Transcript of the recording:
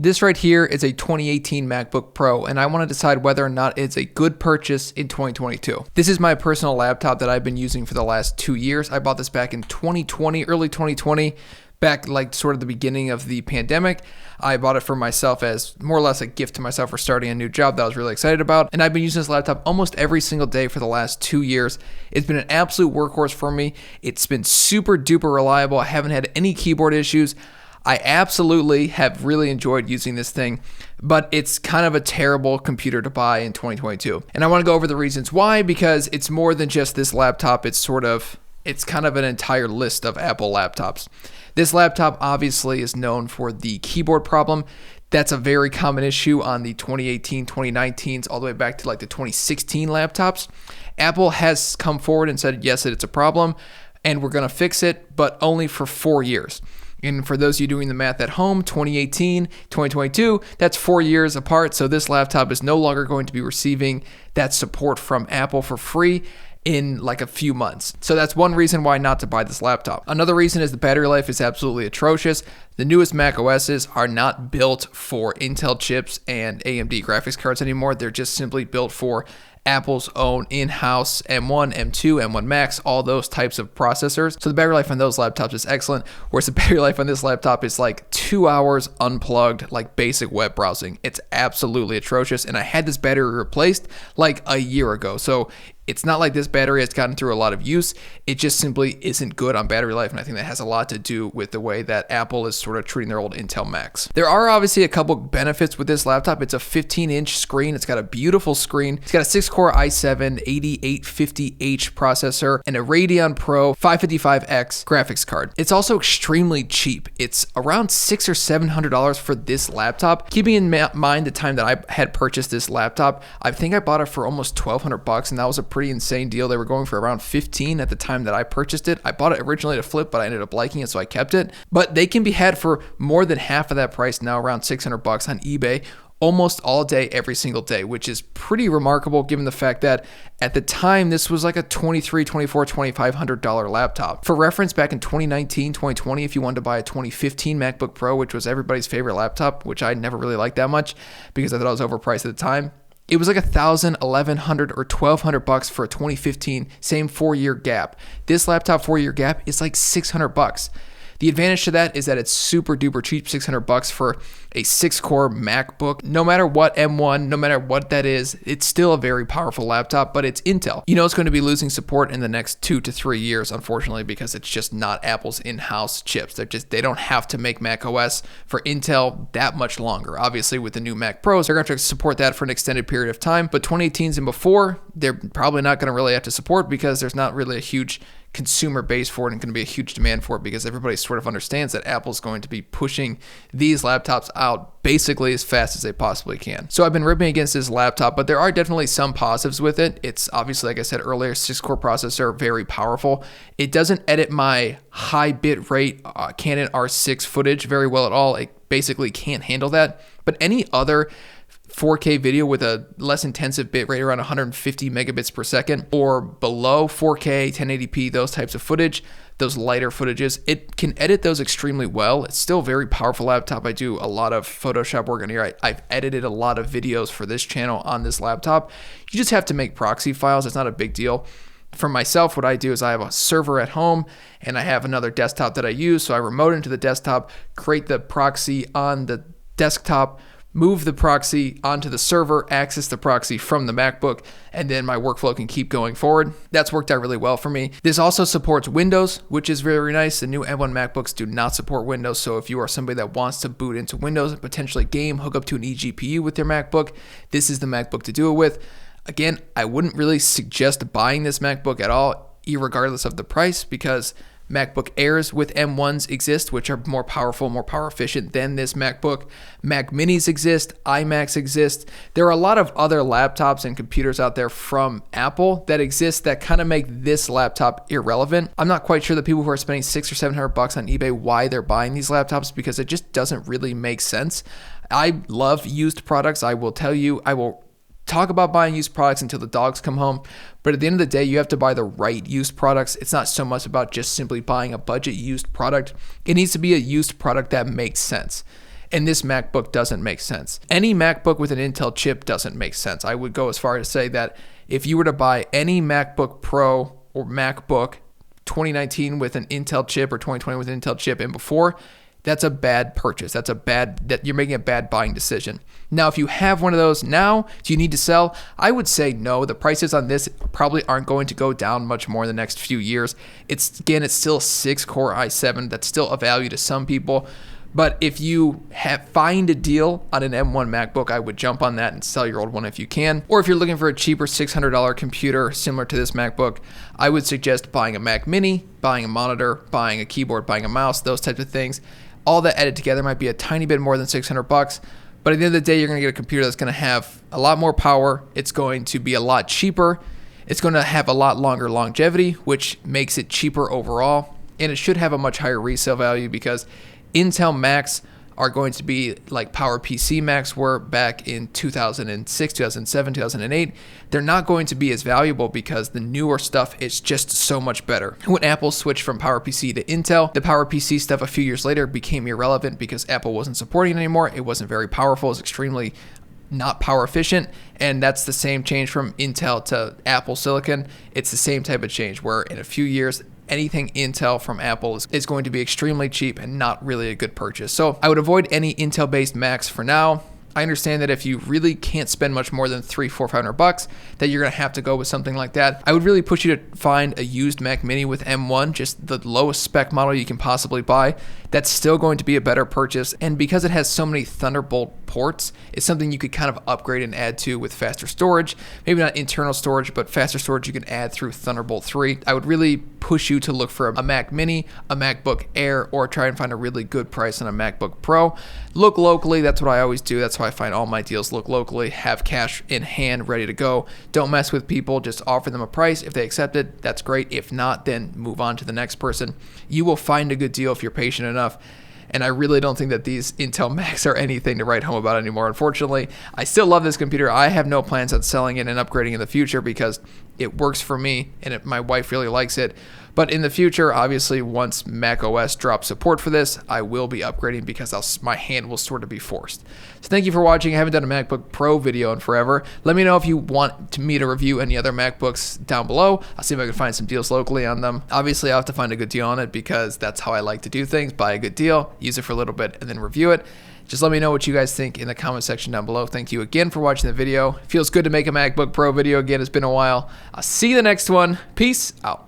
This right here is a 2018 MacBook Pro, and I want to decide whether or not it's a good purchase in 2022. This is my personal laptop that I've been using for the last 2 years. I bought this back in 2020, early 2020, back like sort of the beginning of the pandemic. I bought it for myself as more or less a gift to myself for starting a new job that I was really excited about. And I've been using this laptop almost every single day for the last 2 years. It's been an absolute workhorse for me. It's been super duper reliable. I haven't had any keyboard issues. I absolutely have really enjoyed using this thing, but it's kind of a terrible computer to buy in 2022. And I want to go over the reasons why, because it's more than just this laptop. It's kind of an entire list of Apple laptops. This laptop obviously is known for the keyboard problem. That's a very common issue on the 2018, 2019s, all the way back to like the 2016 laptops. Apple has come forward and said, yes, it's a problem, and we're going to fix it, but only for 4 years. And for those of you doing the math at home, 2018, 2022, that's 4 years apart. So this laptop is no longer going to be receiving that support from Apple for free in like a few months. So that's one reason why not to buy this laptop. Another reason is the battery life is absolutely atrocious. The newest Mac OSs are not built for Intel chips and AMD graphics cards anymore. They're just simply built for Apple's own in-house M1, M2, M1 Max, all those types of processors. So the battery life on those laptops is excellent, whereas the battery life on this laptop is like 2 hours unplugged, like basic web browsing. It's absolutely atrocious, and I had this battery replaced like a year ago. So it's not like this battery has gotten through a lot of use. It just simply isn't good on battery life, and I think that has a lot to do with the way that Apple is sort of treating their old Intel Macs. There are obviously a couple benefits with this laptop. It's a 15-inch screen. It's got a beautiful screen. It's got a 6-core i7 8850H processor and a Radeon Pro 555X graphics card. It's also extremely cheap. It's around $600 or $700 for this laptop. Keeping in mind the time that I had purchased this laptop, I think I bought it for almost $1,200, and that was a pretty insane deal. They were going for around $15 at the time that I purchased it. I bought it originally to flip, but I ended up liking it, so I kept it. But they can be had for more than half of that price now, around $600 on eBay, almost all day, every single day, which is pretty remarkable given the fact that at the time, this was like a $2,300, $2,400, $2,500 laptop. For reference, back in 2019, 2020, if you wanted to buy a 2015 MacBook Pro, which was everybody's favorite laptop, which I never really liked that much because I thought it was overpriced at the time, it was like $1,000, $1,100, or $1,200 for a 2015, same 4-year gap. This laptop 4-year gap is like $600. The advantage to that is that it's super duper cheap, $600 for a 6-core MacBook. No matter what M1, no matter what that is, it's still a very powerful laptop, but it's Intel. You know it's going to be losing support in the next 2 to 3 years, unfortunately, because it's just not Apple's in-house chips. They don't have to make Mac OS for Intel that much longer. Obviously, with the new Mac Pros, they're going to have to support that for an extended period of time, but 2018s and before, they're probably not going to really have to support because there's not really a huge consumer base for it and going to be a huge demand for it because everybody sort of understands that Apple's going to be pushing these laptops out basically as fast as they possibly can. So I've been ripping against this laptop, but there are definitely some positives with it. It's obviously, like I said earlier, 6-core processor, very powerful. It doesn't edit my high bit rate Canon R6 footage very well at all. It basically can't handle that. But any other 4K video with a less intensive bit rate around 150 megabits per second or below 4K, 1080p, those types of footage, those lighter footages, it can edit those extremely well. It's still a very powerful laptop. I do a lot of Photoshop work on here. I've edited a lot of videos for this channel on this laptop. You just have to make proxy files. It's not a big deal. For myself, what I do is I have a server at home and I have another desktop that I use. So I remote into the desktop, create the proxy on the desktop, move the proxy onto the server, access the proxy from the MacBook, and then my workflow can keep going forward. That's worked out really well for me. This also supports Windows, which is very nice. The new M1 MacBooks do not support Windows, so if you are somebody that wants to boot into Windows and potentially game, hook up to an eGPU with your MacBook, this is the MacBook to do it with. Again, I wouldn't really suggest buying this MacBook at all, regardless of the price, because MacBook Airs with M1s exist, which are more powerful, more power efficient than this MacBook. Mac Minis exist, iMacs exist. There are a lot of other laptops and computers out there from Apple that exist that kind of make this laptop irrelevant. I'm not quite sure the people who are spending $600 or $700 on eBay why they're buying these laptops, because it just doesn't really make sense. I love used products. I will tell you, I will talk about buying used products until the dogs come home, but at the end of the day, you have to buy the right used products. It's not so much about just simply buying a budget used product. It needs to be a used product that makes sense. and this MacBook doesn't make sense. Any MacBook with an Intel chip doesn't make sense. I would go as far as to say that if you were to buy any MacBook Pro or MacBook 2019 with an Intel chip or 2020 with an Intel chip and before, that's a bad purchase. That you're making a bad buying decision. Now, if you have one of those now, do you need to sell? I would say no. The prices on this probably aren't going to go down much more in the next few years. It's still a 6-core i7. That's still a value to some people. But if you find a deal on an M1 MacBook, I would jump on that and sell your old one if you can. Or if you're looking for a cheaper $600 computer similar to this MacBook, I would suggest buying a Mac Mini, buying a monitor, buying a keyboard, buying a mouse, those types of things. All that added together might be a tiny bit more than $600, but at the end of the day, you're going to get a computer that's going to have a lot more power. It's going to be a lot cheaper. It's going to have a lot longer longevity, which makes it cheaper overall. And it should have a much higher resale value because Intel Macs are going to be like PowerPC Macs were back in 2006, 2007, 2008. They're not going to be as valuable because the newer stuff is just so much better. When Apple switched from PowerPC to Intel, the PowerPC stuff a few years later became irrelevant because Apple wasn't supporting it anymore. It wasn't very powerful. It was extremely not power efficient, and that's the same change from Intel to Apple Silicon. It's the same type of change where in a few years, anything Intel from Apple is going to be extremely cheap and not really a good purchase. So I would avoid any Intel-based Macs for now. I understand that if you really can't spend much more than $300, $400, $500, that you're going to have to go with something like that. I would really push you to find a used Mac Mini with M1, just the lowest spec model you can possibly buy. That's still going to be a better purchase. And because it has so many Thunderbolt ports, it's something you could kind of upgrade and add to with faster storage. Maybe not internal storage, but faster storage you can add through Thunderbolt 3. I would really push you to look for a Mac Mini, a MacBook Air, or try and find a really good price on a MacBook Pro. Look locally. That's what I always do. That's why I find all my deals. Look locally, have cash in hand ready to go. Don't mess with people. Just offer them a price. If they accept it, that's great. If not, then move on to the next person. You will find a good deal if you're patient enough. And I really don't think that these Intel Macs are anything to write home about anymore. Unfortunately, I still love this computer. I have no plans on selling it and upgrading in the future because it works for me and my wife really likes it. But in the future, obviously, once Mac OS drops support for this, I will be upgrading because my hand will sort of be forced. So thank you for watching. I haven't done a MacBook Pro video in forever. Let me know if you want me to review any other MacBooks down below. I'll see if I can find some deals locally on them. Obviously, I'll have to find a good deal on it because that's how I like to do things. Buy a good deal, use it for a little bit, and then review it. Just let me know what you guys think in the comment section down below. Thank you again for watching the video. It feels good to make a MacBook Pro video again. It's been a while. I'll see you in the next one. Peace out.